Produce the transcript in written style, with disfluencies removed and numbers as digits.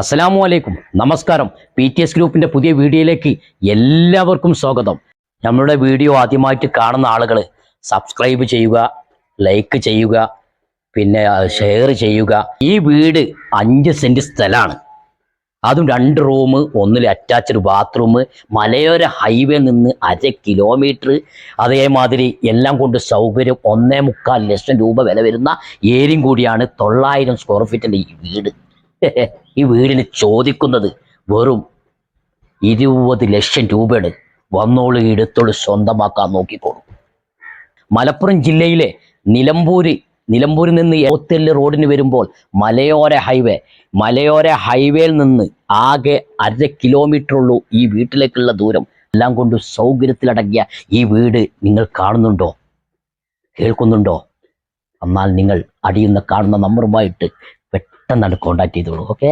അസ്സലാമു അലൈക്കും, നമസ്കാരം. PTS ഗ്രൂപ്പിൻ്റെ പുതിയ വീഡിയോയിലേക്ക് എല്ലാവർക്കും സ്വാഗതം. നമ്മളുടെ വീഡിയോ ആദ്യമായിട്ട് കാണുന്ന ആളുകൾ സബ്സ്ക്രൈബ് ചെയ്യുക, ലൈക്ക് ചെയ്യുക, പിന്നെ ഷെയർ ചെയ്യുക. ഈ വീട് 5 സെൻറ്റ് സ്ഥലമാണ്. അതും 2 റൂം, 1 അറ്റാച്ച്ഡ് ബാത്റൂം, മലയോര ഹൈവേ നിന്ന് 1/2 കിലോമീറ്റർ. അതേമാതിരി എല്ലാം കൊണ്ട് സൗകര്യം. 1.25 ലക്ഷം രൂപ വില വരുന്ന ഏരിയും കൂടിയാണ്. 900 സ്ക്വയർ ഫീറ്റിൻ്റെ ഈ വീട്. ഈ വീടിന് ചോദിക്കുന്നത് വെറും 20 ലക്ഷം രൂപയാണ്. വന്നോളൂ, എടുത്തോളൂ, സ്വന്തമാക്കാൻ നോക്കിക്കോളൂ. മലപ്പുറം ജില്ലയിലെ നിലമ്പൂരിൽ നിന്ന് ഓത്തല് റോഡിന് വരുമ്പോൾ മലയോര ഹൈവേയിൽ നിന്ന് ആകെ 1/2 കിലോമീറ്റർ ഉള്ളൂ ഈ വീട്ടിലേക്കുള്ള ദൂരം. എല്ലാം കൊണ്ട് സൗകര്യത്തിലടങ്ങിയ ഈ വീട് നിങ്ങൾ കാണുന്നുണ്ടോ, കേൾക്കുന്നുണ്ടോ? എന്നാൽ നിങ്ങൾ കാണുന്ന നമ്പറുമായിട്ട് പെട്ടെന്ന് കോൺടാക്ട് ചെയ്തോളൂ. ഓക്കെ.